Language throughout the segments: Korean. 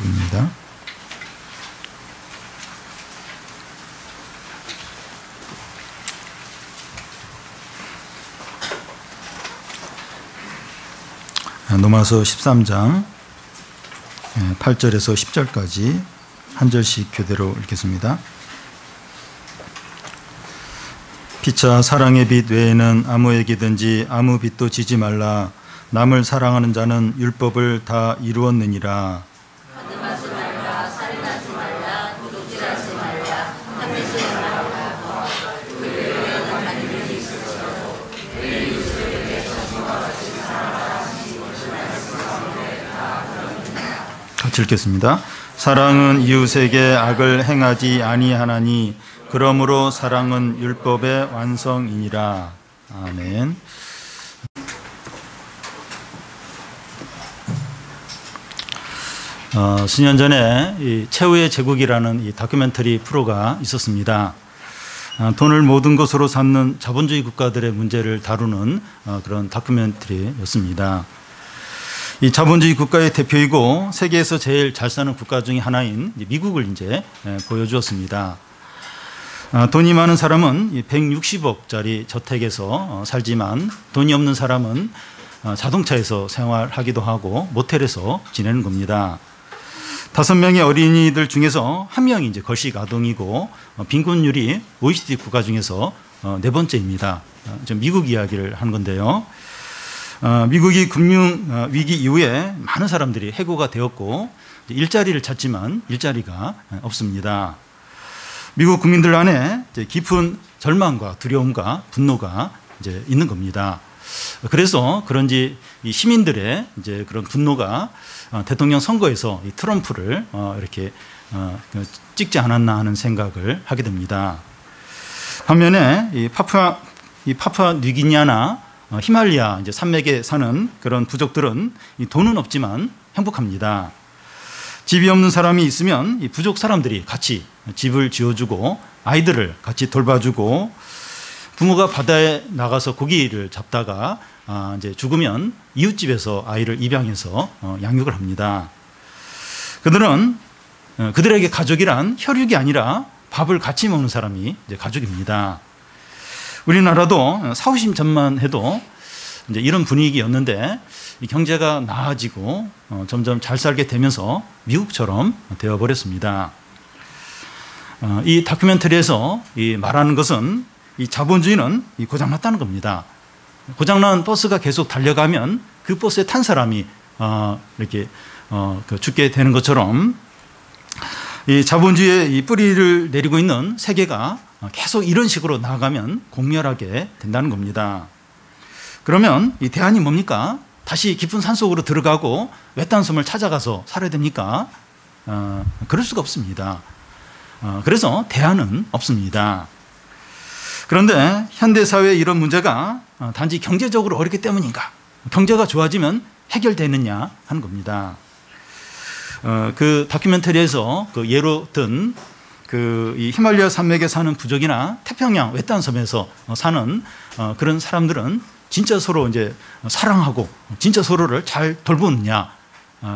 말씀입니다. 로마서 13장 8절에서 10절까지 한 절씩 교대로 읽겠습니다. 피차 사랑의 빛 외에는 아무에게든지 아무 빛도 지지 말라. 남을 사랑하는 자는 율법을 다 이루었느니라. 거듭하지 말라. 살인하지 말라. 도둑질하지 말라. 탐내지 말라. 의뢰는 하나님을 있을지라도 내 이웃을 내 자신과 같이 사랑하라는 것을 말씀하시되 다 그러느니라. 같이 읽겠습니다. 사랑은 이웃에게 악을 행하지 아니하나니 그러므로 사랑은 율법의 완성이니라. 아멘. 수년 전에 이 최후의 제국이라는 이 다큐멘터리 프로가 있었습니다. 돈을 모든 것으로 삼는 자본주의 국가들의 문제를 다루는 그런 다큐멘터리였습니다. 이 자본주의 국가의 대표이고 세계에서 제일 잘 사는 국가 중에 하나인 미국을 이제 보여주었습니다. 돈이 많은 사람은 160억짜리 저택에서 살지만 돈이 없는 사람은 자동차에서 생활하기도 하고 모텔에서 지내는 겁니다. 5명의 어린이들 중에서 1명이 이제 거식 아동이고 빈곤율이 OECD 국가 중에서 4번째입니다. 지금 미국 이야기를 하는 건데요. 미국이 금융 위기 이후에 많은 사람들이 해고가 되었고 일자리를 찾지만 일자리가 없습니다. 미국 국민들 안에 깊은 절망과 두려움과 분노가 이제 있는 겁니다. 그래서 그런지 이 시민들의 이제 그런 분노가 대통령 선거에서 이 트럼프를 이렇게 찍지 않았나 하는 생각을 하게 됩니다. 반면에 이 파푸아 뉴기니아나 히말라야 이제 산맥에 사는 그런 부족들은 이 돈은 없지만 행복합니다. 집이 없는 사람이 있으면 이 부족 사람들이 같이 집을 지어주고 아이들을 같이 돌봐주고 부모가 바다에 나가서 고기를 잡다가 이제 죽으면 이웃집에서 아이를 입양해서 양육을 합니다. 그들에게 가족이란 혈육이 아니라 밥을 같이 먹는 사람이 이제 가족입니다. 우리나라도 40, 50년만 해도 이제 이런 분위기였는데 이 경제가 나아지고 점점 잘 살게 되면서 미국처럼 되어버렸습니다. 이 다큐멘터리에서 이 말하는 것은 이 자본주의는 고장났다는 겁니다. 고장난 버스가 계속 달려가면 그 버스에 탄 사람이 이렇게 죽게 되는 것처럼 이 자본주의의 이 뿌리를 내리고 있는 세계가 계속 이런 식으로 나아가면 공멸하게 된다는 겁니다. 그러면 이 대안이 뭡니까? 다시 깊은 산속으로 들어가고 외딴 섬을 찾아가서 살아야 됩니까? 그럴 수가 없습니다. 그래서 대안은 없습니다. 그런데 현대사회의 이런 문제가 단지 경제적으로 어렵기 때문인가? 경제가 좋아지면 해결되느냐 하는 겁니다. 그 다큐멘터리에서 그 예로 든 이 히말라야 산맥에 사는 부족이나 태평양 외딴 섬에서 사는 그런 사람들은 진짜 서로 이제 사랑하고 진짜 서로를 잘 돌보느냐?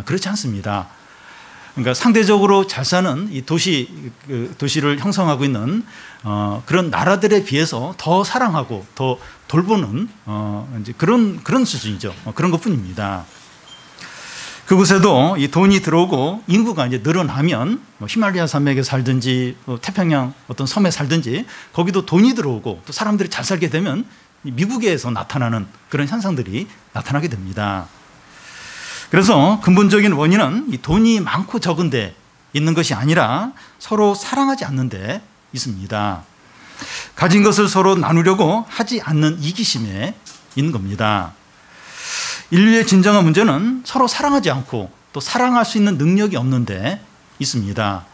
그렇지 않습니다. 그러니까 상대적으로 잘 사는 이 도시를 형성하고 있는 그런 나라들에 비해서 더 사랑하고 더 돌보는 이제 그런 수준이죠. 그런 것뿐입니다. 그곳에도 이 돈이 들어오고 인구가 이제 늘어나면 히말라야 산맥에 살든지 태평양 어떤 섬에 살든지 거기도 돈이 들어오고 또 사람들이 잘 살게 되면 미국에서 나타나는 그런 현상들이 나타나게 됩니다. 그래서 근본적인 원인은 이 돈이 많고 적은 데 있는 것이 아니라 서로 사랑하지 않는 데 있습니다. 가진 것을 서로 나누려고 하지 않는 이기심에 있는 겁니다. 인류의 진정한 문제는 서로 사랑하지 않고 또 사랑할 수 있는 능력이 없는 데 있습니다.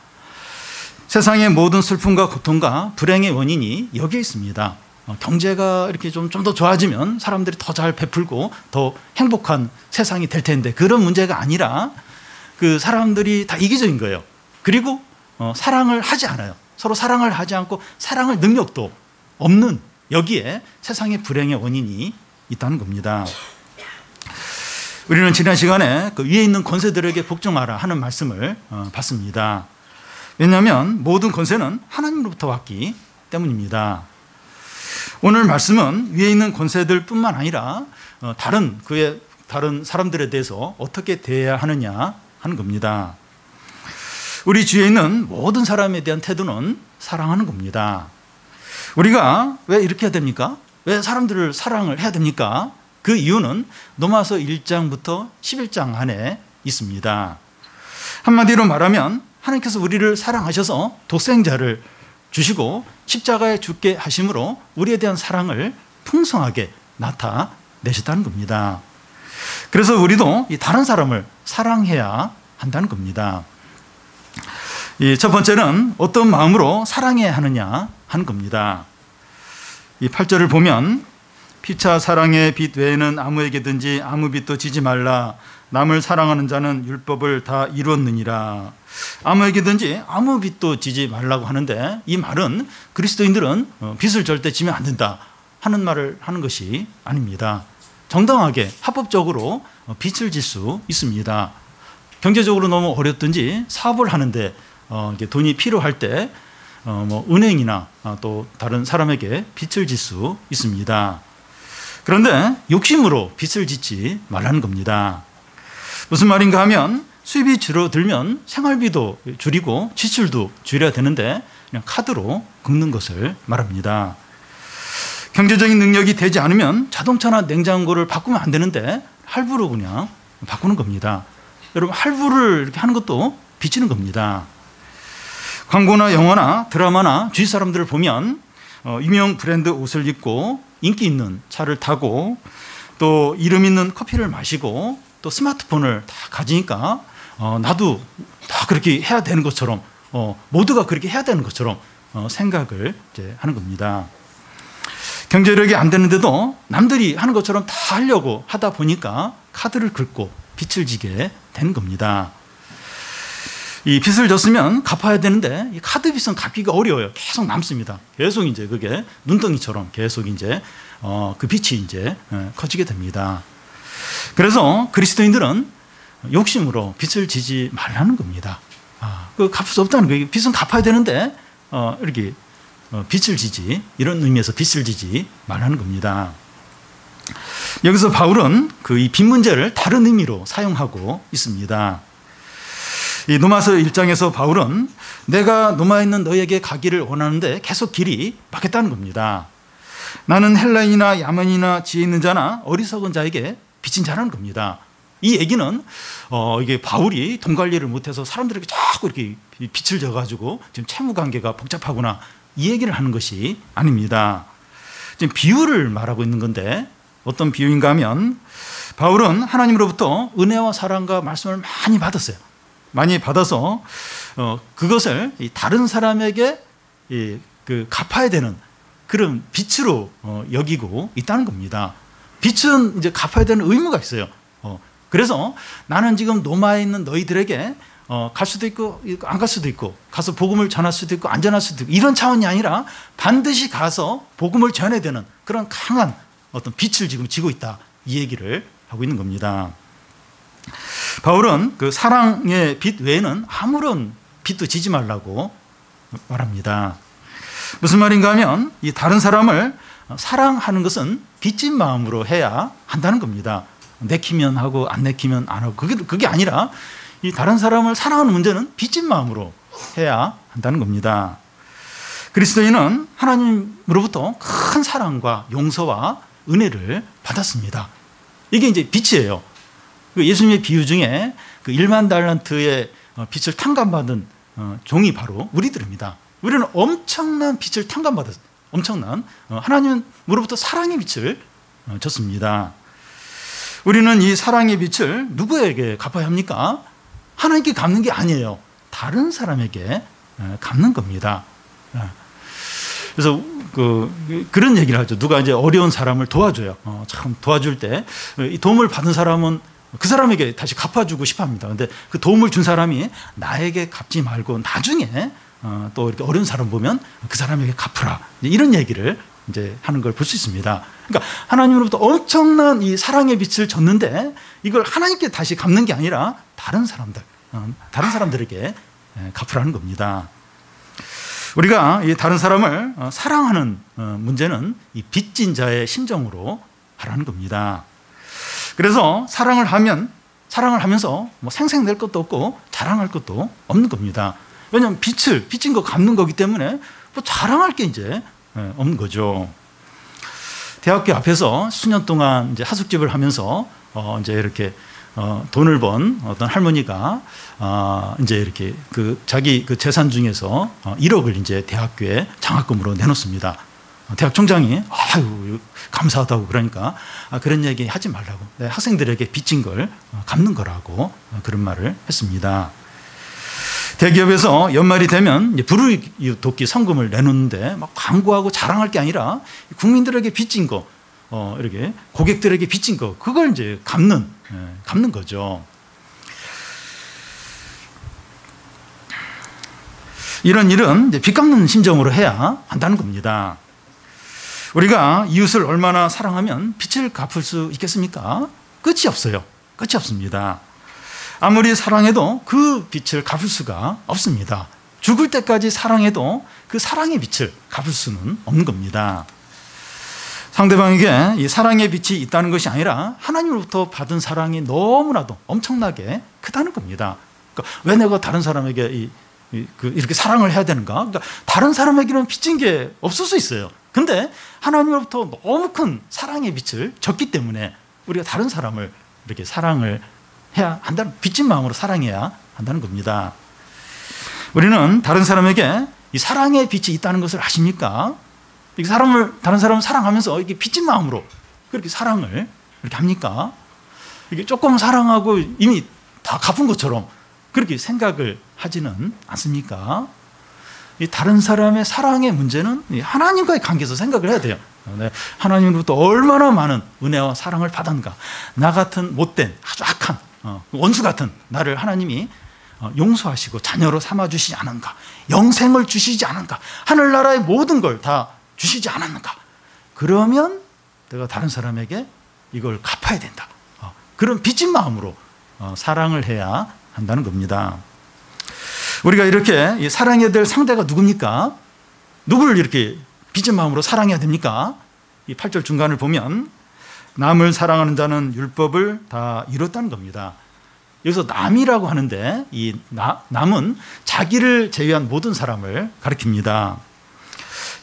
세상의 모든 슬픔과 고통과 불행의 원인이 여기에 있습니다. 경제가 이렇게 좀 더 좋아지면 사람들이 더 잘 베풀고 더 행복한 세상이 될 텐데 그런 문제가 아니라 그 사람들이 다 이기적인 거예요. 그리고 사랑을 하지 않아요. 서로 사랑을 하지 않고 사랑할 능력도 없는 여기에 세상의 불행의 원인이 있다는 겁니다. 우리는 지난 시간에 그 위에 있는 권세들에게 복종하라 하는 말씀을 봤습니다. 왜냐하면 모든 권세는 하나님으로부터 왔기 때문입니다. 오늘 말씀은 위에 있는 권세들뿐만 아니라 다른 사람들에 대해서 어떻게 대해야 하느냐 하는 겁니다. 우리 주위에 있는 모든 사람에 대한 태도는 사랑하는 겁니다. 우리가 왜 이렇게 해야 됩니까? 왜 사람들을 사랑을 해야 됩니까? 그 이유는 로마서 1장부터 11장 안에 있습니다. 한마디로 말하면 하나님께서 우리를 사랑하셔서 독생자를 주시고 십자가에 죽게 하심으로 우리에 대한 사랑을 풍성하게 나타내셨다는 겁니다. 그래서 우리도 다른 사람을 사랑해야 한다는 겁니다. 첫 번째는 어떤 마음으로 사랑해야 하느냐 하는 겁니다. 이 8절을 보면 피차 사랑의 빛 외에는 아무에게든지 아무 빛도 지지 말라. 남을 사랑하는 자는 율법을 다 이루었느니라. 아무에게든지 아무 빛도 지지 말라고 하는데, 이 말은 그리스도인들은 빛을 절대 지면 안 된다 하는 말을 하는 것이 아닙니다. 정당하게 합법적으로 빛을 질 수 있습니다. 경제적으로 너무 어렵든지 사업을 하는데 돈이 필요할 때 은행이나 또 다른 사람에게 빚을 질 수 있습니다. 그런데 욕심으로 빚을 짓지 말라는 겁니다. 무슨 말인가 하면 수입이 줄어들면 생활비도 줄이고 지출도 줄여야 되는데 그냥 카드로 긁는 것을 말합니다. 경제적인 능력이 되지 않으면 자동차나 냉장고를 바꾸면 안 되는데 할부로 그냥 바꾸는 겁니다. 여러분, 할부를 이렇게 하는 것도 빚지는 겁니다. 광고나 영화나 드라마나 주위 사람들을 보면 유명 브랜드 옷을 입고 인기 있는 차를 타고 또 이름 있는 커피를 마시고 또 스마트폰을 다 가지니까 나도 다 그렇게 해야 되는 것처럼, 모두가 그렇게 해야 되는 것처럼 생각을 이제 하는 겁니다. 경제력이 안 되는데도 남들이 하는 것처럼 다 하려고 하다 보니까 카드를 긁고 빚을 지게 되는 겁니다. 이 빚을 졌으면 갚아야 되는데 이 카드 빚은 갚기가 어려워요. 계속 남습니다. 계속 이제 그게 눈덩이처럼 계속 이제 그 빚이 이제 커지게 됩니다. 그래서 그리스도인들은 욕심으로 빚을 지지 말라는 겁니다. 그 갚을 수 없다는 거예요. 빚은 갚아야 되는데 이렇게 빚을 지지, 이런 의미에서 빚을 지지 말라는 겁니다. 여기서 바울은 이 빚 문제를 다른 의미로 사용하고 있습니다. 이 로마서 1장에서 바울은 내가 로마에 있는 너에게 가기를 원하는데 계속 길이 막혔다는 겁니다. 나는 헬라인이나 야만이나 지혜 있는 자나 어리석은 자에게 빚진 자라는 겁니다. 이 얘기는 이게 바울이 돈 관리를 못해서 사람들에게 자꾸 이렇게 빚을 져가지고 지금 채무 관계가 복잡하구나, 이 얘기를 하는 것이 아닙니다. 지금 비유를 말하고 있는 건데, 어떤 비유인가 하면 바울은 하나님으로부터 은혜와 사랑과 말씀을 많이 받았어요. 많이 받아서 그것을 다른 사람에게 갚아야 되는 그런 빚으로 여기고 있다는 겁니다. 빚은 이제 갚아야 되는 의무가 있어요. 그래서 나는 지금 로마에 있는 너희들에게 갈 수도 있고 안 갈 수도 있고, 가서 복음을 전할 수도 있고 안 전할 수도 있고, 이런 차원이 아니라 반드시 가서 복음을 전해야 되는 그런 강한 어떤 빚을 지금 지고 있다, 이 얘기를 하고 있는 겁니다. 바울은 그 사랑의 빚 외에는 아무런 빚도 지지 말라고 말합니다. 무슨 말인가 하면 이 다른 사람을 사랑하는 것은 빚진 마음으로 해야 한다는 겁니다. 내키면 하고 안 내키면 안 하고, 그게 아니라 이 다른 사람을 사랑하는 문제는 빚진 마음으로 해야 한다는 겁니다. 그리스도인은 하나님으로부터 큰 사랑과 용서와 은혜를 받았습니다. 이게 이제 빚이에요. 예수님의 비유 중에 그 1만 달란트의 빚을 탕감받은 종이 바로 우리들입니다. 우리는 엄청난 빚을 탕감받았어요. 엄청난 하나님으로부터 사랑의 빚을 졌습니다. 우리는 이 사랑의 빚을 누구에게 갚아야 합니까? 하나님께 갚는 게 아니에요. 다른 사람에게 갚는 겁니다. 그래서 그런 얘기를 하죠. 누가 이제 어려운 사람을 도와줘요. 참 도와줄 때 이 도움을 받은 사람은 그 사람에게 다시 갚아주고 싶어 합니다. 근데 그 도움을 준 사람이 나에게 갚지 말고 나중에 또 이렇게 어려운 사람 보면 그 사람에게 갚으라, 이런 얘기를 이제 하는 걸 볼 수 있습니다. 그러니까 하나님으로부터 엄청난 이 사랑의 빛을 줬는데 이걸 하나님께 다시 갚는 게 아니라 다른 사람들에게 갚으라는 겁니다. 우리가 이 다른 사람을 사랑하는 문제는 이 빚진 자의 심정으로 하라는 겁니다. 그래서 사랑을 하면서 뭐 생색낼 것도 없고 자랑할 것도 없는 겁니다. 왜냐하면 빚진 거 갚는 거기 때문에 뭐 자랑할 게 이제 없는 거죠. 대학교 앞에서 수년 동안 이제 하숙집을 하면서 이제 이렇게 돈을 번 어떤 할머니가 이제 이렇게 자기 재산 중에서 1억을 이제 대학교에 장학금으로 내놓습니다. 대학 총장이 아유 감사하다고 그러니까 그런 얘기 하지 말라고, 학생들에게 빚진 걸 갚는 거라고 그런 말을 했습니다. 대기업에서 연말이 되면 불우이웃돕기 성금을 내놓는데 막 광고하고 자랑할 게 아니라 국민들에게 빚진 거, 이렇게 고객들에게 빚진 거, 그걸 이제 갚는 거죠. 이런 일은 이제 빚 갚는 심정으로 해야 한다는 겁니다. 우리가 이웃을 얼마나 사랑하면 빚을 갚을 수 있겠습니까? 끝이 없어요. 끝이 없습니다. 아무리 사랑해도 그 빚을 갚을 수가 없습니다. 죽을 때까지 사랑해도 그 사랑의 빚을 갚을 수는 없는 겁니다. 상대방에게 이 사랑의 빛이 있다는 것이 아니라 하나님으로부터 받은 사랑이 너무나도 엄청나게 크다는 겁니다. 그러니까 왜 내가 다른 사람에게 이렇게 사랑을 해야 되는가? 그러니까 다른 사람에게는 빚진 게 없을 수 있어요. 근데 하나님으로부터 너무 큰 사랑의 빛을 줬기 때문에 우리가 다른 사람을 이렇게 사랑을 해야 한다는, 빚진 마음으로 사랑해야 한다는 겁니다. 우리는 다른 사람에게 이 사랑의 빛이 있다는 것을 아십니까? 다른 사람을 사랑하면서 이게 빚진 마음으로 그렇게 사랑을 이렇게 합니까? 이게 조금 사랑하고 이미 다 갚은 것처럼 그렇게 생각을 하지는 않습니까? 이 다른 사람의 사랑의 문제는 하나님과의 관계에서 생각을 해야 돼요. 하나님으로부터 얼마나 많은 은혜와 사랑을 받았는가. 나 같은 못된 아주 악한 원수 같은 나를 하나님이 용서하시고 자녀로 삼아주시지 않은가. 영생을 주시지 않은가. 하늘나라의 모든 걸 다 주시지 않았는가. 그러면 내가 다른 사람에게 이걸 갚아야 된다. 그런 빚진 마음으로 사랑을 해야 한다는 겁니다. 우리가 이렇게 사랑해야 될 상대가 누굽니까? 누구를 이렇게 빚진 마음으로 사랑해야 됩니까? 이 8절 중간을 보면 남을 사랑하는 자는 율법을 다 이뤘다는 겁니다. 여기서 남이라고 하는데 이 남은 자기를 제외한 모든 사람을 가리킵니다.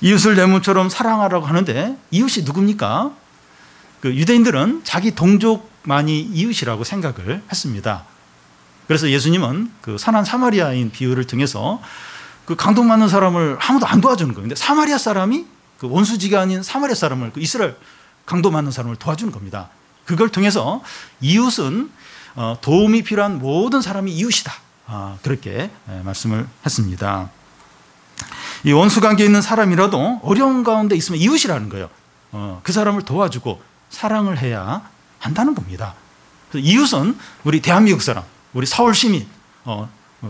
이웃을 내 몸처럼 사랑하라고 하는데 이웃이 누굽니까? 유대인들은 자기 동족만이 이웃이라고 생각을 했습니다. 그래서 예수님은 선한 사마리아인 비유를 통해서 강동맞는 사람을 아무도 안 도와주는 거예요. 근데 사마리아 사람이 원수지가 아닌 사마리아 사람을, 이스라엘 강도맞는 사람을 도와주는 겁니다. 그걸 통해서 이웃은 도움이 필요한 모든 사람이 이웃이다. 그렇게 말씀을 했습니다. 이 원수 관계에 있는 사람이라도 어려운 가운데 있으면 이웃이라는 거예요. 그 사람을 도와주고 사랑을 해야 한다는 겁니다. 그래서 이웃은 우리 대한민국 사람, 우리 서울 시민,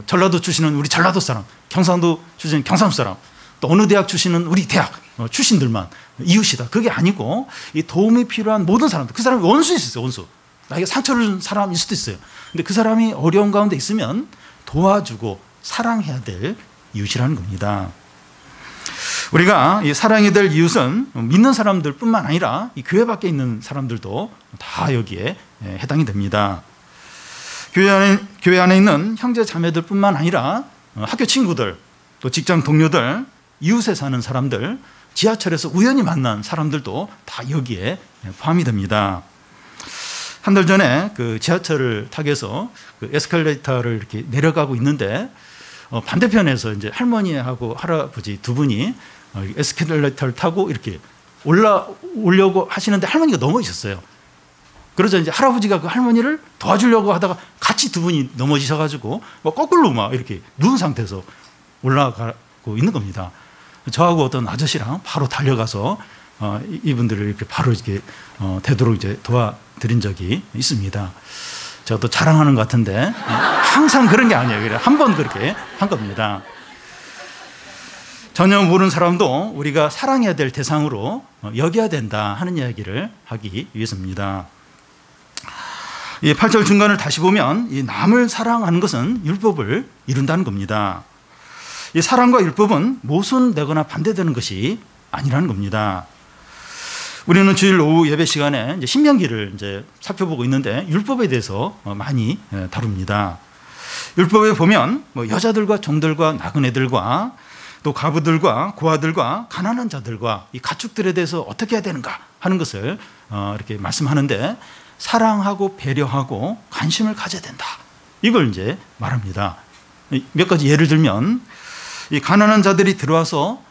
전라도 출신은 우리 전라도 사람, 경상도 출신은 경상도 사람, 또 어느 대학 출신은 우리 대학 출신들만 이웃이다. 그게 아니고 이 도움이 필요한 모든 사람들, 그 사람이 원수일 수 있어요. 원수. 나에게 상처를 준 사람일 수도 있어요. 근데 그 사람이 어려운 가운데 있으면 도와주고 사랑해야 될 이웃이라는 겁니다. 우리가 이 사랑해야 될 이웃은 믿는 사람들뿐만 아니라 이 교회 밖에 있는 사람들도 다 여기에 해당이 됩니다. 교회 안에 있는 형제 자매들뿐만 아니라 학교 친구들, 또 직장 동료들, 이웃에 사는 사람들, 지하철에서 우연히 만난 사람들도 다 여기에 포함이 됩니다. 한 달 전에 지하철을 타기 위해서 에스컬레이터를 이렇게 내려가고 있는데 반대편에서 이제 할머니하고 할아버지 두 분이 에스컬레이터를 타고 이렇게 올라오려고 하시는데 할머니가 넘어지셨어요. 그러자 이제 할아버지가 그 할머니를 도와주려고 하다가 같이 두 분이 넘어지셔가지고 거꾸로 막 이렇게 누운 상태에서 올라가고 있는 겁니다. 저하고 어떤 아저씨랑 바로 달려가서 이분들을 이렇게 바로 이렇게 되도록 이제 도와드린 적이 있습니다. 제가 또 자랑하는 것 같은데 항상 그런 게 아니에요. 한 번 그렇게 한 겁니다. 전혀 모르는 사람도 우리가 사랑해야 될 대상으로 여겨야 된다 하는 이야기를 하기 위해서입니다. 이 8절 중간을 다시 보면 이 남을 사랑하는 것은 율법을 이룬다는 겁니다. 이 사랑과 율법은 모순되거나 반대되는 것이 아니라는 겁니다. 우리는 주일 오후 예배 시간에 이제 신명기를 이제 살펴보고 있는데 율법에 대해서 많이 다룹니다. 율법에 보면 뭐 여자들과 종들과 나그네들과 또 과부들과 고아들과 가난한 자들과 이 가축들에 대해서 어떻게 해야 되는가 하는 것을 이렇게 말씀하는데 사랑하고 배려하고 관심을 가져야 된다. 이걸 이제 말합니다. 몇 가지 예를 들면 이 가난한 자들이 들어와서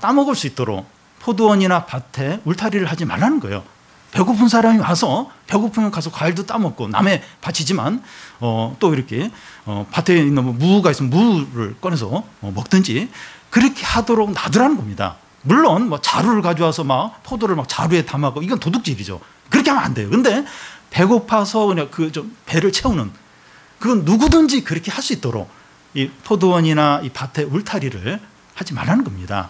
따먹을 수 있도록 포도원이나 밭에 울타리를 하지 말라는 거예요. 배고픈 사람이 와서 배고프면 가서 과일도 따먹고 남의 밭이지만 또 이렇게 밭에 있는 무가 있으면 무를 꺼내서 먹든지 그렇게 하도록 놔두라는 겁니다. 물론 뭐 자루를 가져와서 막 포도를 막 자루에 담아고 이건 도둑질이죠. 그렇게 하면 안 돼요. 근데 배고파서 그냥 그 좀 배를 채우는 그건 누구든지 그렇게 할 수 있도록 이 포도원이나 이 밭에 울타리를 하지 말라는 겁니다.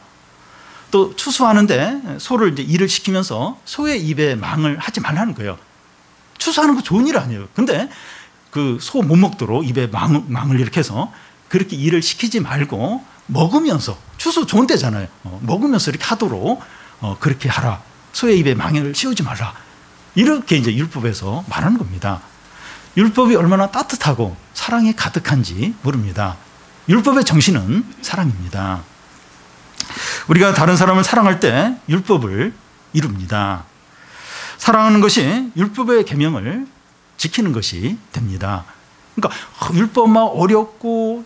또 추수하는데 소를 이제 일을 시키면서 소의 입에 망을 하지 말라는 거예요. 추수하는 거 좋은 일 아니에요. 근데 그 소 못 먹도록 입에 망을 이렇게 해서 그렇게 일을 시키지 말고 먹으면서 추수 좋은 때잖아요. 먹으면서 이렇게 하도록 그렇게 하라. 소의 입에 망을 씌우지 말라. 이렇게 이제 율법에서 말하는 겁니다. 율법이 얼마나 따뜻하고 사랑이 가득한지 모릅니다. 율법의 정신은 사랑입니다. 우리가 다른 사람을 사랑할 때 율법을 이룹니다. 사랑하는 것이 율법의 계명을 지키는 것이 됩니다. 그러니까 율법만 어렵고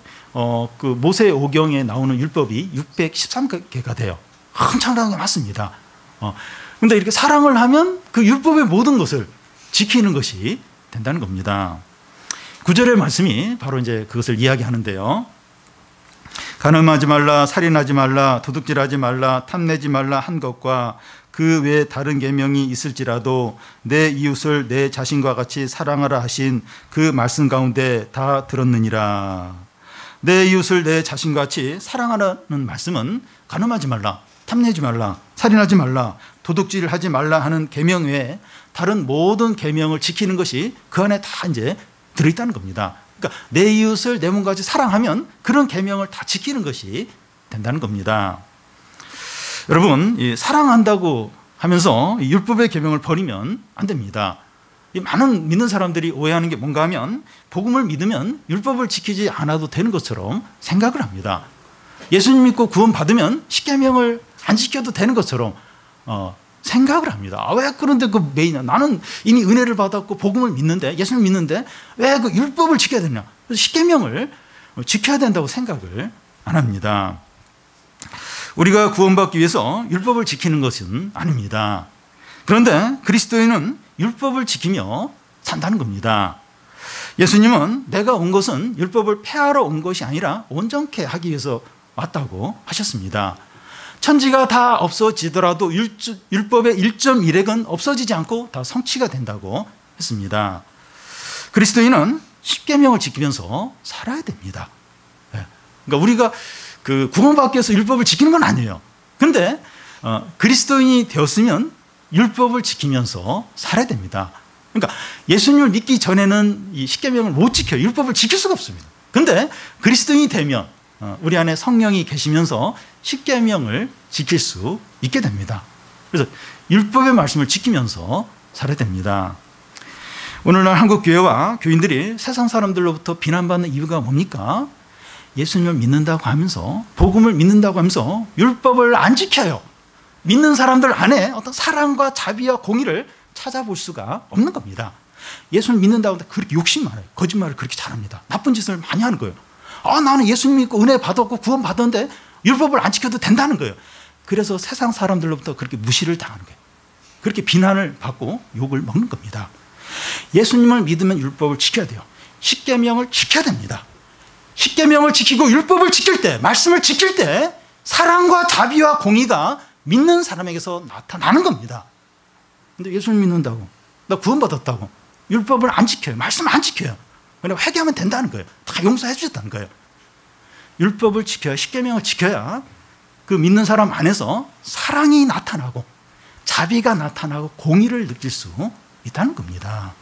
그 모세 오경에 나오는 율법이 613개가 돼요. 엄청나게 많습니다. 그런데 이렇게 사랑을 하면 그 율법의 모든 것을 지키는 것이 된다는 겁니다. 9절의 말씀이 바로 이제 그것을 이야기하는데요. 간음하지 말라, 살인하지 말라, 도둑질하지 말라, 탐내지 말라 한 것과 그 외에 다른 계명이 있을지라도 내 이웃을 내 자신과 같이 사랑하라 하신 그 말씀 가운데 다 들었느니라. 내 이웃을 내 자신과 같이 사랑하라는 말씀은 간음하지 말라, 탐내지 말라, 살인하지 말라, 도둑질을 하지 말라 하는 계명 외에 다른 모든 계명을 지키는 것이 그 안에 다 이제 들어있다는 겁니다. 그러니까 내 이웃을 내 몸과 같이 사랑하면 그런 계명을 다 지키는 것이 된다는 겁니다. 여러분, 사랑한다고 하면서 율법의 계명을 버리면 안 됩니다. 많은 믿는 사람들이 오해하는 게 뭔가 하면 복음을 믿으면 율법을 지키지 않아도 되는 것처럼 생각을 합니다. 예수님 믿고 구원 받으면 십계명을 안 지켜도 되는 것처럼 생각을 합니다. 왜 그런데 그 메인이야? 나는 이미 은혜를 받았고 복음을 믿는데 예수님 믿는데 왜 그 율법을 지켜야 되냐? 그래서 십계명을 지켜야 된다고 생각을 안 합니다. 우리가 구원받기 위해서 율법을 지키는 것은 아닙니다. 그런데 그리스도인은 율법을 지키며 산다는 겁니다. 예수님은 내가 온 것은 율법을 폐하러 온 것이 아니라 온전케 하기 위해서 왔다고 하셨습니다. 천지가 다 없어지더라도 율법의 1.1핵은 없어지지 않고 다 성취가 된다고 했습니다. 그리스도인은 십계명을 지키면서 살아야 됩니다. 그러니까 우리가 그 구원받기 위해서 율법을 지키는 건 아니에요. 그런데 그리스도인이 되었으면 율법을 지키면서 살아야 됩니다. 그러니까 예수님을 믿기 전에는 이 십계명을 못 지켜요. 율법을 지킬 수가 없습니다. 그런데 그리스도인이 되면 우리 안에 성령이 계시면서 십계명을 지킬 수 있게 됩니다. 그래서 율법의 말씀을 지키면서 살아야 됩니다. 오늘날 한국 교회와 교인들이 세상 사람들로부터 비난받는 이유가 뭡니까? 예수님을 믿는다고 하면서 복음을 믿는다고 하면서 율법을 안 지켜요. 믿는 사람들 안에 어떤 사랑과 자비와 공의를 찾아볼 수가 없는 겁니다. 예수를 믿는다고 하는데 그렇게 욕심 많아요. 거짓말을 그렇게 잘합니다. 나쁜 짓을 많이 하는 거예요. 나는 예수님 믿고 은혜 받았고 구원 받았는데 율법을 안 지켜도 된다는 거예요. 그래서 세상 사람들로부터 그렇게 무시를 당하는 거예요. 그렇게 비난을 받고 욕을 먹는 겁니다. 예수님을 믿으면 율법을 지켜야 돼요. 십계명을 지켜야 됩니다. 십계명을 지키고 율법을 지킬 때, 말씀을 지킬 때 사랑과 자비와 공의가 믿는 사람에게서 나타나는 겁니다. 근데 예수님 믿는다고, 나 구원받았다고 율법을 안 지켜요. 말씀 안 지켜요. 그냥 회개하면 된다는 거예요. 다 용서해 주셨다는 거예요. 율법을 지켜야, 십계명을 지켜야 그 믿는 사람 안에서 사랑이 나타나고 자비가 나타나고 공의를 느낄 수 있다는 겁니다.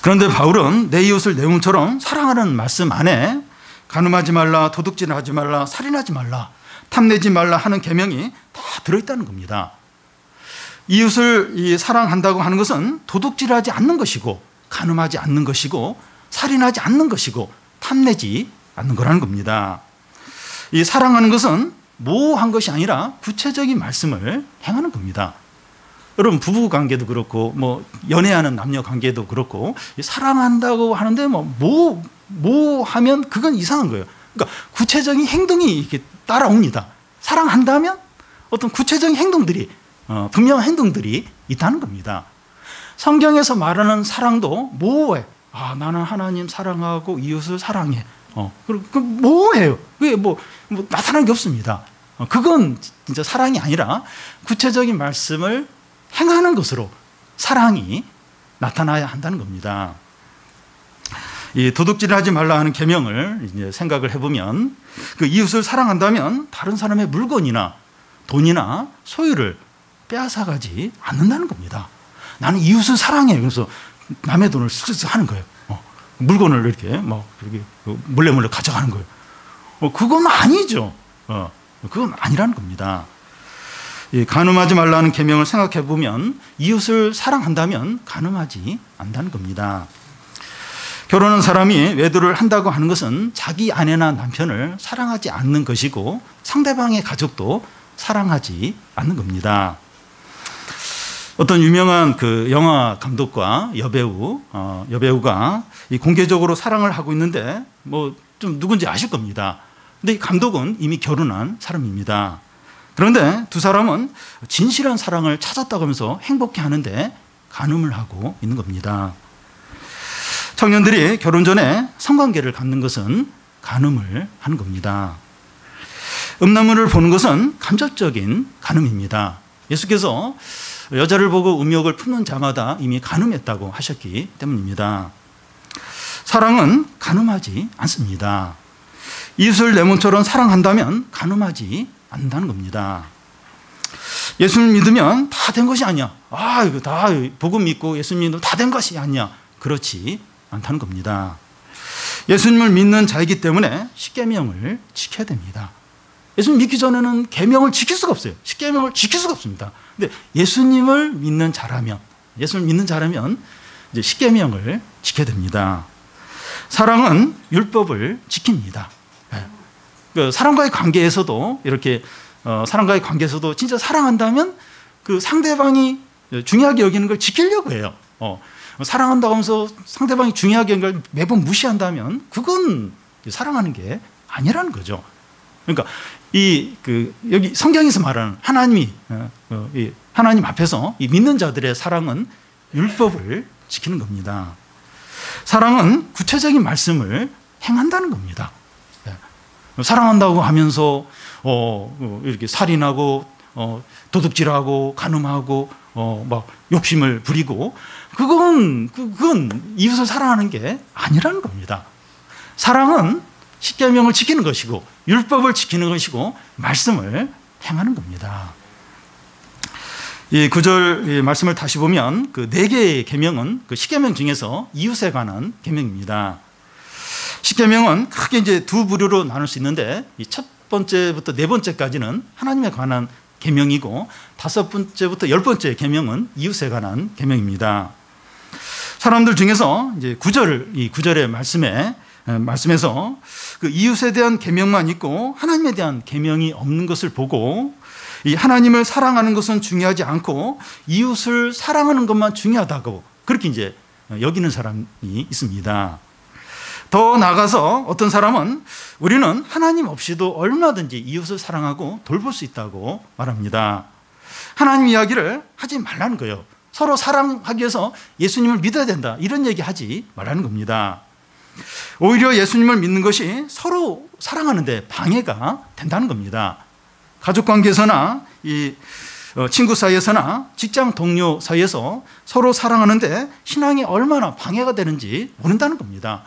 그런데 바울은 내 이웃을 내 몸처럼 사랑하는 말씀 안에 간음하지 말라, 도둑질하지 말라, 살인하지 말라, 탐내지 말라 하는 계명이 다 들어있다는 겁니다. 이웃을 사랑한다고 하는 것은 도둑질하지 않는 것이고, 간음하지 않는 것이고, 살인하지 않는 것이고, 탐내지 않는 거라는 겁니다. 이 사랑하는 것은 모호한 것이 아니라 구체적인 말씀을 행하는 겁니다. 여러분, 부부 관계도 그렇고 연애하는 남녀 관계도 그렇고 사랑한다고 하는데 뭐 하면 그건 이상한 거예요. 그러니까 구체적인 행동이 이렇게 따라옵니다. 사랑한다면 어떤 구체적인 행동들이 분명한 행동들이 있다는 겁니다. 성경에서 말하는 사랑도 모호해. 나는 하나님 사랑하고 이웃을 사랑해. 그 모호해요. 그게 나타나는 게 없습니다. 그건 진짜 사랑이 아니라 구체적인 말씀을 행하는 것으로 사랑이 나타나야 한다는 겁니다. 이 도둑질을 하지 말라 하는 계명을 이제 생각을 해보면 그 이웃을 사랑한다면 다른 사람의 물건이나 돈이나 소유를 빼앗아가지 않는다는 겁니다. 나는 이웃을 사랑해. 그래서 남의 돈을 쓱쓱 하는 거예요. 물건을 이렇게 몰래 가져가는 거예요. 그건 아니죠. 그건 아니라는 겁니다. 간음하지 말라는 계명을 생각해 보면 이웃을 사랑한다면 간음하지 않는다는 겁니다. 결혼한 사람이 외도를 한다고 하는 것은 자기 아내나 남편을 사랑하지 않는 것이고 상대방의 가족도 사랑하지 않는 겁니다. 어떤 유명한 그 영화 감독과 여배우가 공개적으로 사랑을 하고 있는데 좀 누군지 아실 겁니다. 근데 이 감독은 이미 결혼한 사람입니다. 그런데 두 사람은 진실한 사랑을 찾았다고 하면서 행복해하는데 간음을 하고 있는 겁니다. 청년들이 결혼 전에 성관계를 갖는 것은 간음을 하는 겁니다. 음란물을 보는 것은 간접적인 간음입니다. 예수께서 여자를 보고 음욕을 품는 자마다 이미 간음했다고 하셨기 때문입니다. 사랑은 간음하지 않습니다. 이웃을 내 몸처럼 사랑한다면 간음하지 않는다는 겁니다. 예수를 믿으면 다 된 것이 아니야. 이거 다 복음 믿고 예수 믿으면 다 된 것이 아니야. 그렇지 않다는 겁니다. 예수님을 믿는 자이기 때문에 십계명을 지켜야 됩니다. 예수님 믿기 전에는 계명을 지킬 수가 없어요. 십계명을 지킬 수가 없습니다. 근데 예수님을 믿는 자라면 이제 십계명을 지켜야 됩니다. 사랑은 율법을 지킵니다. 그 사람과의 관계에서도 이렇게 사람과의 관계에서도 진짜 사랑한다면 그 상대방이 중요하게 여기는 걸 지키려고 해요. 사랑한다고 하면서 상대방이 중요하게 여기는 걸 매번 무시한다면 그건 사랑하는 게 아니라는 거죠. 그러니까 여기 성경에서 말하는 하나님 앞에서 이 믿는 자들의 사랑은 율법을 지키는 겁니다. 사랑은 구체적인 말씀을 행한다는 겁니다. 사랑한다고 하면서 이렇게 살인하고 도둑질하고 간음하고 막 욕심을 부리고 그건 이웃을 사랑하는 게 아니라는 겁니다. 사랑은 십계명을 지키는 것이고 율법을 지키는 것이고 말씀을 행하는 겁니다. 이 9절 말씀을 다시 보면 그 4개의 계명은 그 십계명 중에서 이웃에 관한 계명입니다. 십계명은 크게 이제 두 부류로 나눌 수 있는데 이 첫 번째부터 네 번째까지는 하나님에 관한 계명이고 5번째부터 10번째 계명은 이웃에 관한 계명입니다. 사람들 중에서 이제 이 9절의 말씀에서 그 이웃에 대한 계명만 있고 하나님에 대한 계명이 없는 것을 보고 이 하나님을 사랑하는 것은 중요하지 않고 이웃을 사랑하는 것만 중요하다고 그렇게 이제 여기는 사람이 있습니다. 더 나아가서 어떤 사람은 우리는 하나님 없이도 얼마든지 이웃을 사랑하고 돌볼 수 있다고 말합니다. 하나님 이야기를 하지 말라는 거예요. 서로 사랑하기 위해서 예수님을 믿어야 된다. 이런 얘기 하지 말라는 겁니다. 오히려 예수님을 믿는 것이 서로 사랑하는데 방해가 된다는 겁니다. 가족관계에서나 친구 사이에서나 직장 동료 사이에서 서로 사랑하는데 신앙이 얼마나 방해가 되는지 모른다는 겁니다.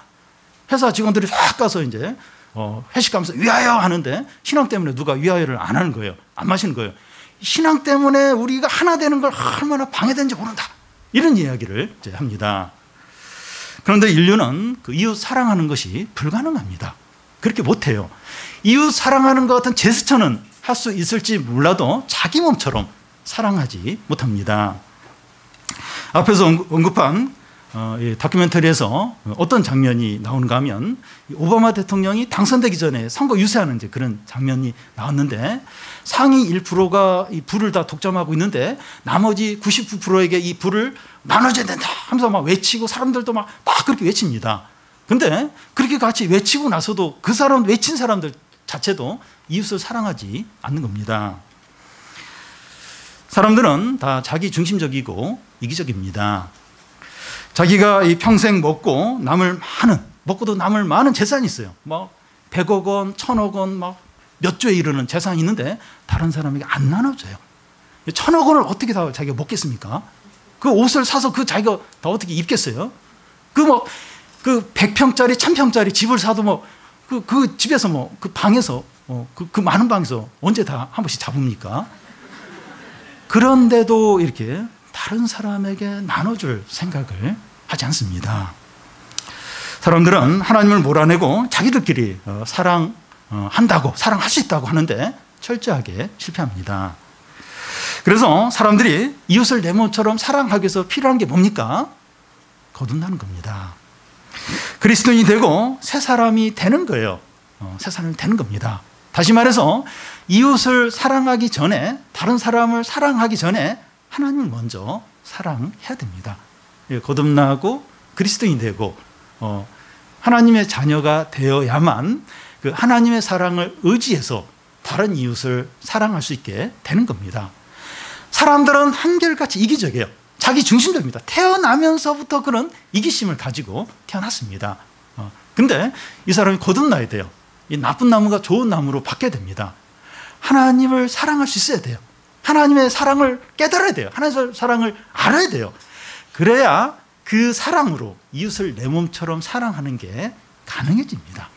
회사 직원들이 쫙 가서 이제 회식하면서 위하여 하는데 신앙 때문에 누가 위하여를 안 하는 거예요. 안 마시는 거예요. 신앙 때문에 우리가 하나 되는 걸 얼마나 방해되는지 모른다. 이런 이야기를 이제 합니다. 그런데 인류는 그 이웃 사랑하는 것이 불가능합니다. 그렇게 못해요. 이웃 사랑하는 것 같은 제스처는 할 수 있을지 몰라도 자기 몸처럼 사랑하지 못합니다. 앞에서 언급한 다큐멘터리에서 어떤 장면이 나오는가 하면 오바마 대통령이 당선되기 전에 선거 유세하는 이제 그런 장면이 나왔는데 상위 1%가 이 불을 다 독점하고 있는데 나머지 99%에게 이 불을 나눠줘야 된다 하면서 막 외치고 사람들도 막 그렇게 외칩니다. 근데 그렇게 같이 외치고 나서도 그 사람 외친 사람들 자체도 이웃을 사랑하지 않는 겁니다. 사람들은 다 자기 중심적이고 이기적입니다. 자기가 이 평생 먹고도 남을 많은 재산이 있어요. 막 100억 원, 1000억 원, 막 몇 조에 이르는 재산이 있는데 다른 사람에게 안 나눠줘요. 1000억 원을 어떻게 다 자기가 먹겠습니까? 그 옷을 사서 그 자기가 다 어떻게 입겠어요? 그 100평짜리, 1000평짜리 집을 사도 그 집에서 그 방에서 그 많은 방에서 언제 다 한 번씩 잡습니까? 그런데도 이렇게 다른 사람에게 나눠줄 생각을 하지 않습니다. 사람들은 하나님을 몰아내고 자기들끼리 사랑한다고, 사랑할 수 있다고 하는데 철저하게 실패합니다. 그래서 사람들이 이웃을 내 몸처럼 사랑하기 위해서 필요한 게 뭡니까? 거듭나는 겁니다. 그리스도인이 되고 새 사람이 되는 거예요. 새 사람이 되는 겁니다. 다시 말해서 이웃을 사랑하기 전에, 다른 사람을 사랑하기 전에 하나님을 먼저 사랑해야 됩니다. 거듭나고 그리스도인이 되고 하나님의 자녀가 되어야만 그 하나님의 사랑을 의지해서 다른 이웃을 사랑할 수 있게 되는 겁니다. 사람들은 한결같이 이기적이에요. 자기 중심적입니다. 태어나면서부터 그런 이기심을 가지고 태어났습니다. 근데 이 사람이 거듭나야 돼요. 이 나쁜 나무가 좋은 나무로 바뀌어야 됩니다. 하나님을 사랑할 수 있어야 돼요. 하나님의 사랑을 깨달아야 돼요. 하나님의 사랑을 알아야 돼요. 그래야 그 사랑으로 이웃을 내 몸처럼 사랑하는 게 가능해집니다.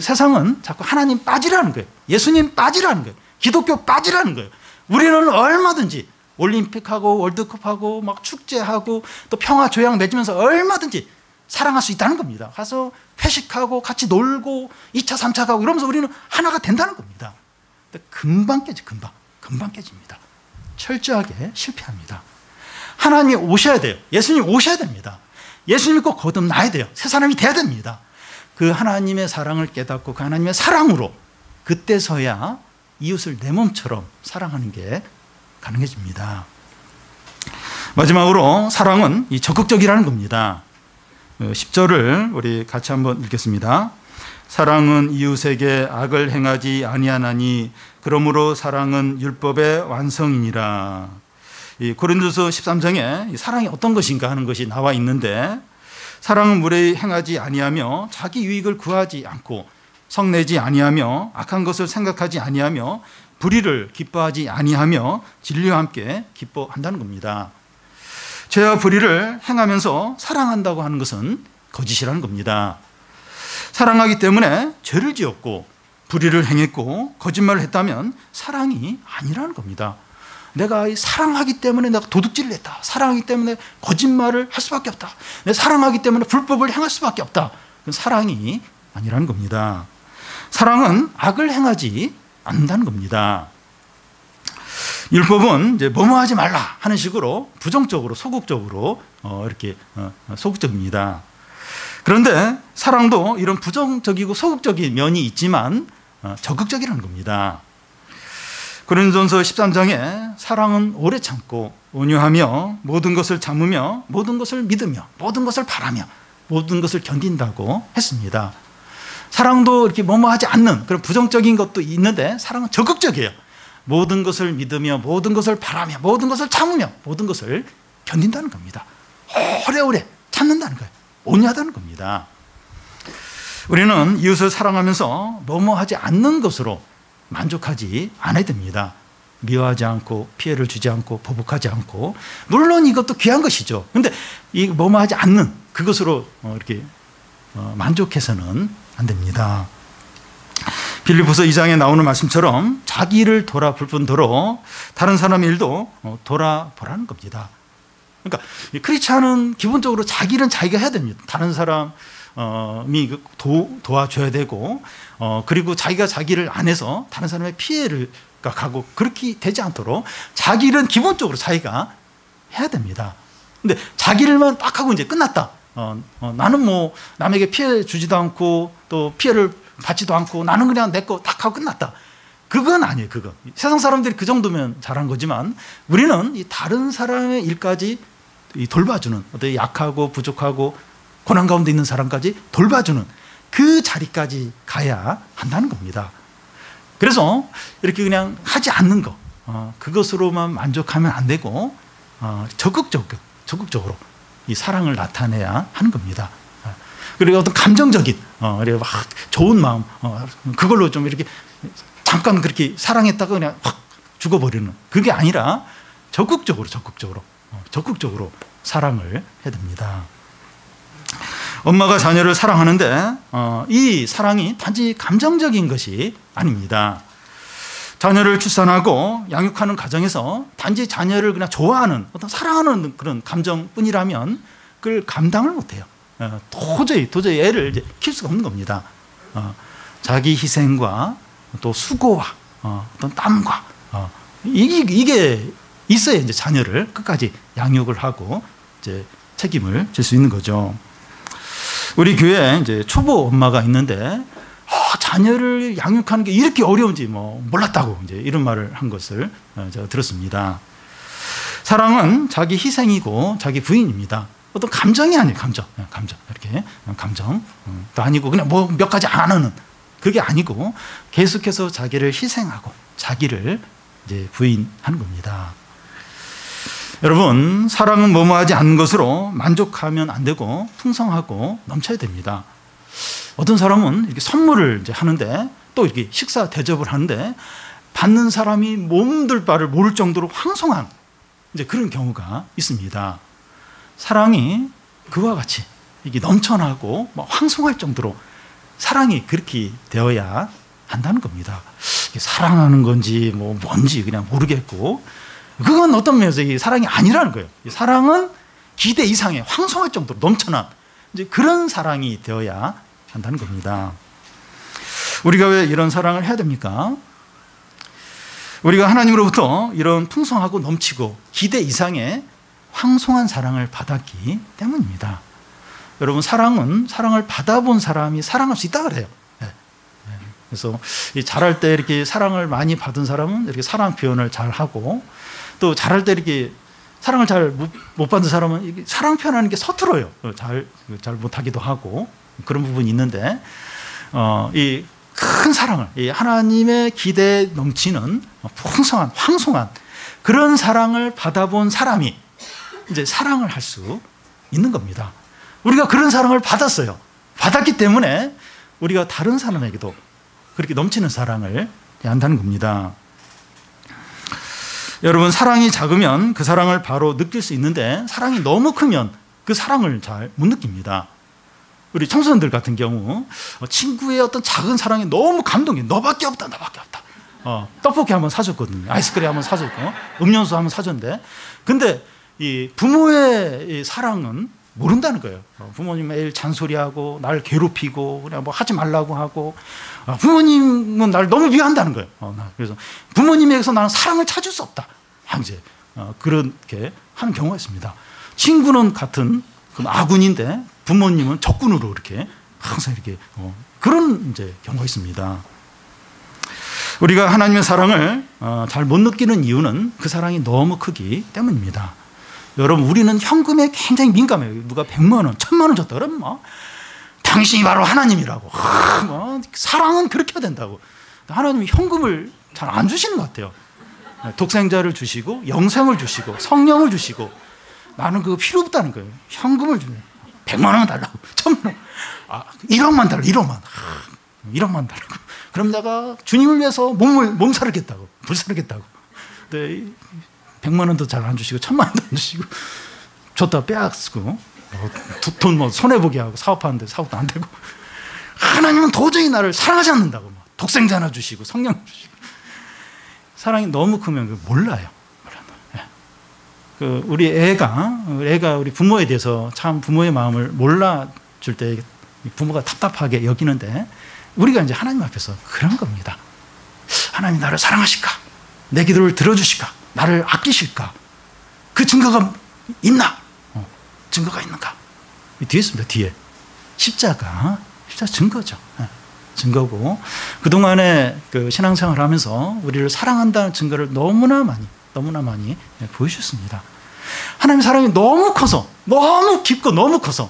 세상은 자꾸 하나님 빠지라는 거예요. 예수님 빠지라는 거예요. 기독교 빠지라는 거예요. 우리는 얼마든지 올림픽하고 월드컵하고 막 축제하고 또 평화조약 맺으면서 얼마든지 사랑할 수 있다는 겁니다. 가서 회식하고 같이 놀고 2차, 3차 가고 이러면서 우리는 하나가 된다는 겁니다. 근데 금방 깨집니다. 철저하게 실패합니다. 하나님이 오셔야 돼요. 예수님 오셔야 됩니다. 예수님이 꼭 거듭나야 돼요. 새 사람이 돼야 됩니다. 그 하나님의 사랑을 깨닫고 그 하나님의 사랑으로 그때서야 이웃을 내 몸처럼 사랑하는 게 가능해집니다. 마지막으로 사랑은 이 적극적이라는 겁니다. 10절을 우리 같이 한번 읽겠습니다. 사랑은 이웃에게 악을 행하지 아니하나니 그러므로 사랑은 율법의 완성이니라. 이 고린도서 13장에 사랑이 어떤 것인가 하는 것이 나와 있는데 사랑은 무례히 행하지 아니하며 자기 유익을 구하지 않고 성내지 아니하며 악한 것을 생각하지 아니하며 불의를 기뻐하지 아니하며 진리와 함께 기뻐한다는 겁니다. 죄와 불의를 행하면서 사랑한다고 하는 것은 거짓이라는 겁니다. 사랑하기 때문에 죄를 지었고 불의를 행했고 거짓말을 했다면 사랑이 아니라는 겁니다. 내가 사랑하기 때문에 내가 도둑질을 했다. 사랑하기 때문에 거짓말을 할 수밖에 없다. 내가 사랑하기 때문에 불법을 행할 수밖에 없다. 그건 사랑이 아니라는 겁니다. 사랑은 악을 행하지 않는다는 겁니다. 율법은 이제 뭐뭐 하지 말라 하는 식으로 부정적으로 소극적으로 이렇게 소극적입니다. 그런데 사랑도 이런 부정적이고 소극적인 면이 있지만 적극적이라는 겁니다. 고린도전서 13장에 사랑은 오래 참고 온유하며 모든 것을 참으며 모든 것을 믿으며 모든 것을 바라며 모든 것을 견딘다고 했습니다. 사랑도 이렇게 뭐뭐하지 않는 그런 부정적인 것도 있는데 사랑은 적극적이에요. 모든 것을 믿으며 모든 것을 바라며 모든 것을 참으며 모든 것을 견딘다는 겁니다. 오래오래 참는다는 거예요. 온유하다는 겁니다. 우리는 이웃을 사랑하면서 뭐뭐하지 않는 것으로 만족하지 않아야 됩니다. 미워하지 않고 피해를 주지 않고 보복하지 않고 물론 이것도 귀한 것이죠. 그런데 이 뭐뭐하지 않는 그것으로 이렇게 만족해서는 안 됩니다. 빌립보서 2장에 나오는 말씀처럼 자기를 돌아볼 뿐더러 다른 사람의 일도 돌아보라는 겁니다. 그러니까 크리스찬은 기본적으로 자기는 자기가 해야 됩니다. 다른 사람이 도와줘야 되고, 그리고 자기가 자기를 안 해서 다른 사람의 피해를 가고 그렇게 되지 않도록 자기는 기본적으로 자기가 해야 됩니다. 근데 자기를만 딱 하고 이제 끝났다. 나는 뭐 남에게 피해 주지도 않고 또 피해를 받지도 않고 나는 그냥 내 거 딱 하고 끝났다. 그건 아니에요. 그거. 세상 사람들이 그 정도면 잘한 거지만 우리는 이 다른 사람의 일까지 돌봐주는, 어떤 약하고 부족하고 고난 가운데 있는 사람까지 돌봐주는 그 자리까지 가야 한다는 겁니다. 그래서 이렇게 그냥 하지 않는 거, 그것으로만 만족하면 안 되고 적극적으로 이 사랑을 나타내야 하는 겁니다. 그리고 어떤 감정적인 막 좋은 마음, 그걸로 좀 이렇게 잠깐 그렇게 사랑했다가 그냥 확 죽어버리는, 그게 아니라 적극적으로 사랑을 해야 됩니다. 엄마가 자녀를 사랑하는데 이 사랑이 단지 감정적인 것이 아닙니다. 자녀를 출산하고 양육하는 과정에서 단지 자녀를 그냥 좋아하는, 어떤 사랑하는 그런 감정뿐이라면 그걸 감당을 못해요. 도저히 애를 이제 키울 수가 없는 겁니다. 자기 희생과 또 수고와 어떤 땀과 이게 있어야 이제 자녀를 끝까지 양육을 하고 이제 책임을 질 수 있는 거죠. 우리 교회에 이제 초보 엄마가 있는데 자녀를 양육하는 게 이렇게 어려운지 몰랐다고 이제 이런 말을 한 것을 제가 들었습니다. 사랑은 자기 희생이고 자기 부인입니다. 어떤 감정이 아니에요. 감정 이렇게 감정도 아니고 그냥 뭐 몇 가지 안 하는, 그게 아니고 계속해서 자기를 희생하고 자기를 이제 부인하는 겁니다. 여러분, 사랑은 뭐뭐하지 않는 것으로 만족하면 안 되고 풍성하고 넘쳐야 됩니다. 어떤 사람은 이렇게 선물을 이제 하는데, 또 이렇게 식사 대접을 하는데 받는 사람이 몸둘 바를 모를 정도로 황송한 이제 그런 경우가 있습니다. 사랑이 그와 같이 이게 넘쳐나고 황송할 정도로 사랑이 그렇게 되어야 한다는 겁니다. 사랑하는 건지 뭔지 그냥 모르겠고, 그건 어떤 면에서 이 사랑이 아니라는 거예요. 사랑은 기대 이상의 황송할 정도로 넘쳐난 이제 그런 사랑이 되어야 한다는 겁니다. 우리가 왜 이런 사랑을 해야 됩니까? 우리가 하나님으로부터 이런 풍성하고 넘치고 기대 이상의 황송한 사랑을 받았기 때문입니다. 여러분, 사랑을 받아본 사람이 사랑할 수 있다 그래요. 그래서 잘할 때 이렇게 사랑을 많이 받은 사람은 이렇게 사랑 표현을 잘 하고, 또 잘할 때 이렇게 사랑을 잘 못 받은 사람은 사랑 표현하는 게 서툴어요. 잘 못하기도 하고 그런 부분이 있는데, 이 큰 사랑을, 이 하나님의 기대에 넘치는 풍성한 황송한 그런 사랑을 받아본 사람이 이제 사랑을 할 수 있는 겁니다. 우리가 그런 사랑을 받았어요. 받았기 때문에 우리가 다른 사람에게도 그렇게 넘치는 사랑을 한다는 겁니다. 여러분, 사랑이 작으면 그 사랑을 바로 느낄 수 있는데 사랑이 너무 크면 그 사랑을 잘 못 느낍니다. 우리 청소년들 같은 경우 친구의 어떤 작은 사랑에 너무 감동이, 너밖에 없다. 떡볶이 한번 사줬거든요. 아이스크림 한번 사줬고 음료수 한번 사줬는데, 근데 이 부모의 이 사랑은 모른다는 거예요. 부모님 매일 잔소리하고 날 괴롭히고 그냥 하지 말라고 하고, 부모님은 날 너무 미워한다는 거예요. 그래서 부모님에게서 나는 사랑을 찾을 수 없다. 이제 그렇게 하는 경우가 있습니다. 친구는 같은 아군인데 부모님은 적군으로 이렇게 항상 이렇게 그런 이제 경우가 있습니다. 우리가 하나님의 사랑을 잘 못 느끼는 이유는 그 사랑이 너무 크기 때문입니다. 여러분, 우리는 현금에 굉장히 민감해요. 누가 100만 원, 1000만 원 줬다 그러면 당신이 바로 하나님이라고. 사랑은 그렇게 해야 된다고. 하나님이 현금을 잘 안 주시는 것 같아요. 독생자를 주시고 영생을 주시고 성령을 주시고, 나는 그거 필요 없다는 거예요. 현금을 주면 100만 원 달라고, 1000만 원, 1억만 달라고, 1억만 달라고. 그럼 내가 주님을 위해서 몸살겠다고, 불살겠다고. 근데 100만 원도 잘 안 주시고 1000만 원도 안 주시고, 줬다 빼앗고 돈 손해보게 하고 사업하는데 사업도 안 되고, 하나님은 도저히 나를 사랑하지 않는다고, 독생자나 주시고 성령 주시고. 사랑이 너무 크면 몰라요. 우리 애가 우리 부모에 대해서 참 부모의 마음을 몰라줄 때 부모가 답답하게 여기는데, 우리가 이제 하나님 앞에서 그런 겁니다. 하나님이 나를 사랑하실까? 내 기도를 들어주실까? 나를 아끼실까? 그 증거가 있나? 증거가 있는가? 뒤에 있습니다. 뒤에 십자가 증거죠. 증거고, 그동안에 그 신앙생활을 하면서 우리를 사랑한다는 증거를 너무나 많이 보여주셨습니다. 하나님의 사랑이 너무 커서, 너무 깊고 너무 커서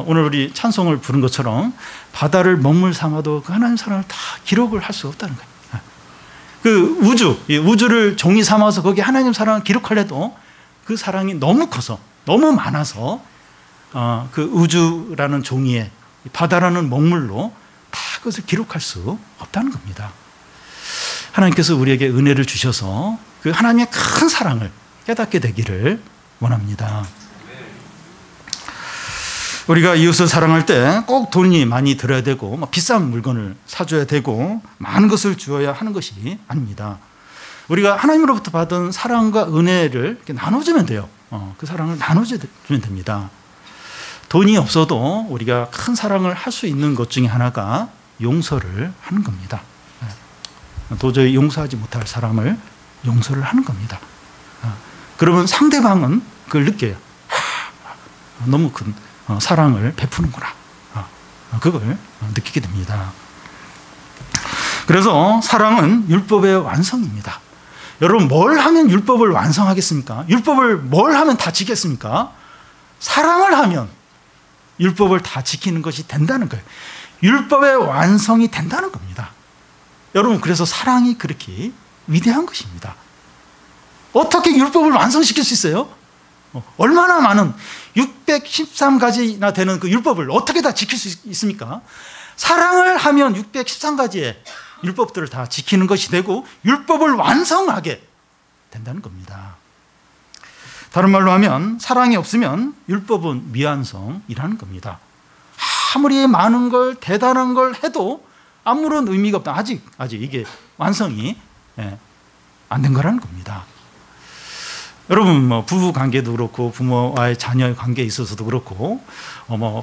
오늘 우리 찬송을 부른 것처럼 바다를 먹물 삼아도 그 하나님의 사랑을 다 기록을 할 수 없다는 거예요. 그 우주를 종이 삼아서 거기에 하나님 사랑을 기록하려도 그 사랑이 너무 커서, 너무 많아서 그 우주라는 종이에 바다라는 먹물로 다 그것을 기록할 수 없다는 겁니다. 하나님께서 우리에게 은혜를 주셔서 그 하나님의 큰 사랑을 깨닫게 되기를 원합니다. 우리가 이웃을 사랑할 때 꼭 돈이 많이 들어야 되고 비싼 물건을 사줘야 되고 많은 것을 주어야 하는 것이 아닙니다. 우리가 하나님으로부터 받은 사랑과 은혜를 이렇게 나눠주면 돼요. 그 사랑을 나눠주면 됩니다. 돈이 없어도 우리가 큰 사랑을 할 수 있는 것 중에 하나가 용서를 하는 겁니다. 도저히 용서하지 못할 사람을 용서를 하는 겁니다. 그러면 상대방은 그걸 느껴요. 너무 큰 사랑을 베푸는구나. 그걸 느끼게 됩니다. 그래서 사랑은 율법의 완성입니다. 여러분, 뭘 하면 율법을 완성하겠습니까? 율법을 뭘 하면 다 지켰습니까? 사랑을 하면 율법을 다 지키는 것이 된다는 거예요. 율법의 완성이 된다는 겁니다. 여러분, 그래서 사랑이 그렇게 위대한 것입니다. 어떻게 율법을 완성시킬 수 있어요? 얼마나 많은 613가지나 되는 그 율법을 어떻게 다 지킬 수 있습니까? 사랑을 하면 613가지의 율법들을 다 지키는 것이 되고 율법을 완성하게 된다는 겁니다. 다른 말로 하면 사랑이 없으면 율법은 미완성이라는 겁니다. 아무리 많은 걸, 대단한 걸 해도 아무런 의미가 없다. 아직 이게 완성이 안 된 거라는 겁니다. 여러분, 부부 관계도 그렇고 부모와의 자녀의 관계에 있어서도 그렇고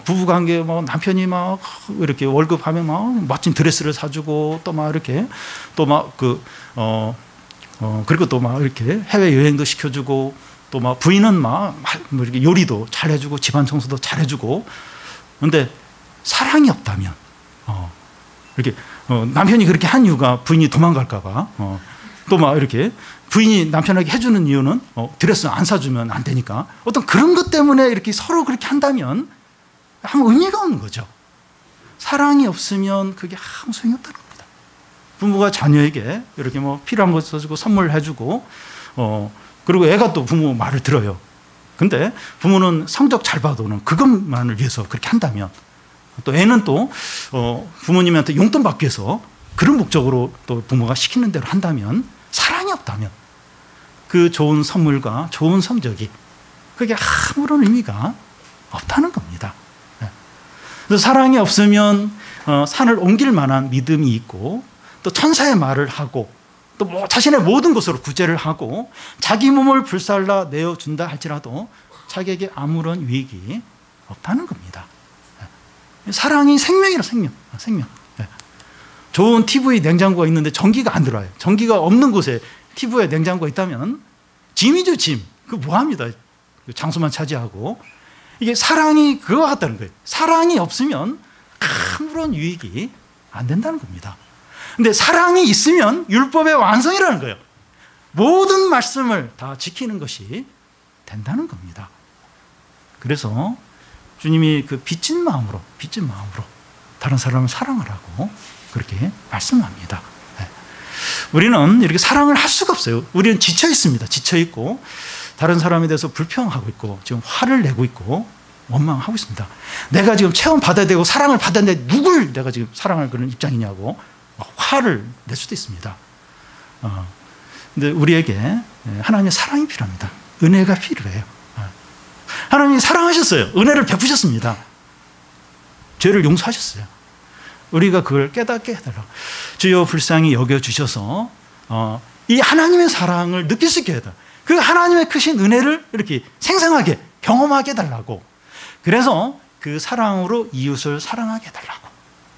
부부 관계 남편이 막 이렇게 월급 하면 막 멋진 드레스를 사주고 또 막 이렇게 또 막 그리고 또 막 이렇게 해외 여행도 시켜주고 또 막 부인은 막 이렇게 요리도 잘해주고 집안 청소도 잘해주고. 그런데 사랑이 없다면 이렇게 남편이 그렇게 한 이유가 부인이 도망갈까봐 또 막 이렇게 부인이 남편에게 해주는 이유는 드레스 안 사주면 안 되니까 어떤 그런 것 때문에 이렇게 서로 그렇게 한다면 아무 의미가 없는 거죠. 사랑이 없으면 그게 아무 소용이 없다는 겁니다. 부모가 자녀에게 이렇게 필요한 것 써주고 선물해주고 그리고 애가 또 부모 말을 들어요. 근데 부모는 성적 잘 받아오는 그것만을 위해서 그렇게 한다면 또 애는 또 부모님한테 용돈 받기 위해서 그런 목적으로 또 부모가 시키는 대로 한다면 사랑이 없다면 그 좋은 선물과 좋은 성적이 그게 아무런 의미가 없다는 겁니다. 그래서 사랑이 없으면 산을 옮길 만한 믿음이 있고 또 천사의 말을 하고 또 자신의 모든 것으로 구제를 하고 자기 몸을 불살라 내어준다 할지라도 자기에게 아무런 유익이 없다는 겁니다. 사랑이 생명이라 생명. 좋은 TV 냉장고가 있는데 전기가 안 들어와요. 전기가 없는 곳에 TV에 냉장고가 있다면 짐이죠, 짐. 그거 뭐합니다. 장소만 차지하고. 이게 사랑이 그거 같다는 거예요. 사랑이 없으면 아무런 유익이 안 된다는 겁니다. 근데 사랑이 있으면 율법의 완성이라는 거예요. 모든 말씀을 다 지키는 것이 된다는 겁니다. 그래서 주님이 그 빚진 마음으로 다른 사람을 사랑하라고 그렇게 말씀합니다. 우리는 이렇게 사랑을 할 수가 없어요. 우리는 지쳐 있습니다. 지쳐 있고 다른 사람에 대해서 불평하고 있고 지금 화를 내고 있고 원망하고 있습니다. 내가 지금 체험 받아야 되고 사랑을 받아야 되는데 누굴 내가 지금 사랑할 그런 입장이냐고 화를 낼 수도 있습니다. 근데 우리에게 하나님의 사랑이 필요합니다. 은혜가 필요해요. 하나님이 사랑하셨어요. 은혜를 베푸셨습니다. 죄를 용서하셨어요. 우리가 그걸 깨닫게 해달라고. 주여 불쌍히 여겨주셔서 이 하나님의 사랑을 느낄 수 있게 해달라고. 그 하나님의 크신 은혜를 이렇게 생생하게 경험하게 해달라고. 그래서 그 사랑으로 이웃을 사랑하게 해달라고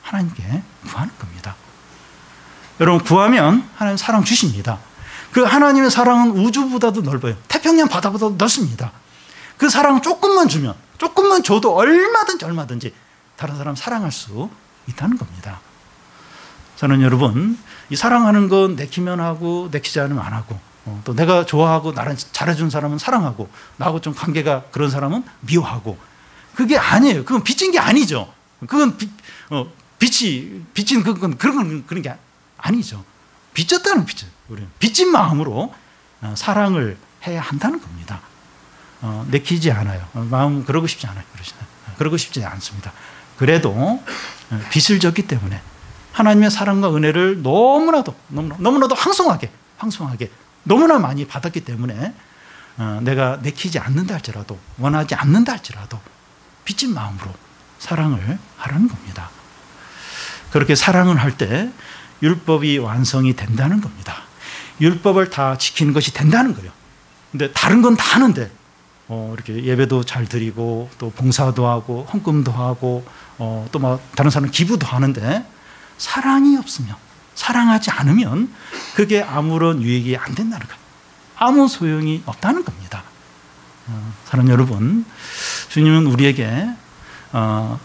하나님께 구하는 겁니다. 여러분, 구하면 하나님 사랑 주십니다. 그 하나님의 사랑은 우주보다도 넓어요. 태평양 바다보다도 넓습니다. 그 사랑 조금만 주면, 조금만 줘도 얼마든지 다른 사람 사랑할 수 있다는 겁니다. 저는 여러분, 이 사랑하는 건 내키면 하고 내키지 않으면 안 하고, 또 내가 좋아하고 나를 잘해준 사람은 사랑하고, 나하고 좀 관계가 그런 사람은 미워하고, 그게 아니에요. 그건 빚진 게 아니죠. 그건 빚진 그런 게 아니죠. 빚졌다는 빚죠. 우리는 빚진 마음으로 사랑을 해야 한다는 겁니다. 내키지 않아요. 마음 그러고 싶지 않아요. 그러고 싶지 않습니다. 그래도 빚을 졌기 때문에 하나님의 사랑과 은혜를 너무나도 황송하게 너무나 많이 받았기 때문에 내가 내키지 않는다 할지라도, 원하지 않는다 할지라도 빚진 마음으로 사랑을 하라는 겁니다. 그렇게 사랑을 할 때 율법이 완성이 된다는 겁니다. 율법을 다 지키는 것이 된다는 거예요. 근데 다른 건 다 하는데 이렇게 예배도 잘 드리고 또 봉사도 하고 헌금도 하고 또 뭐 다른 사람 기부도 하는데 사랑이 없으면, 사랑하지 않으면 그게 아무런 유익이 안 된다는 거예요. 아무 소용이 없다는 겁니다. 사랑하는 여러분, 주님은 우리에게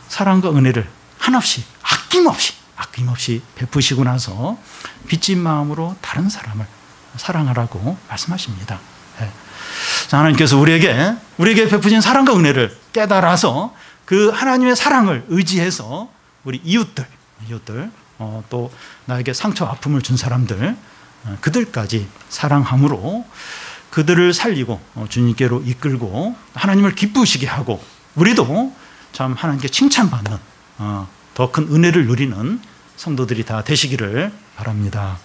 사랑과 은혜를 한없이 아낌없이 베푸시고 나서 빚진 마음으로 다른 사람을 사랑하라고 말씀하십니다. 하나님께서 우리에게 베푸신 사랑과 은혜를 깨달아서 그 하나님의 사랑을 의지해서 우리 이웃들 또 나에게 상처 아픔을 준 사람들, 그들까지 사랑함으로 그들을 살리고 주님께로 이끌고 하나님을 기쁘시게 하고, 우리도 참 하나님께 칭찬받는 더 큰 은혜를 누리는 성도들이 다 되시기를 바랍니다.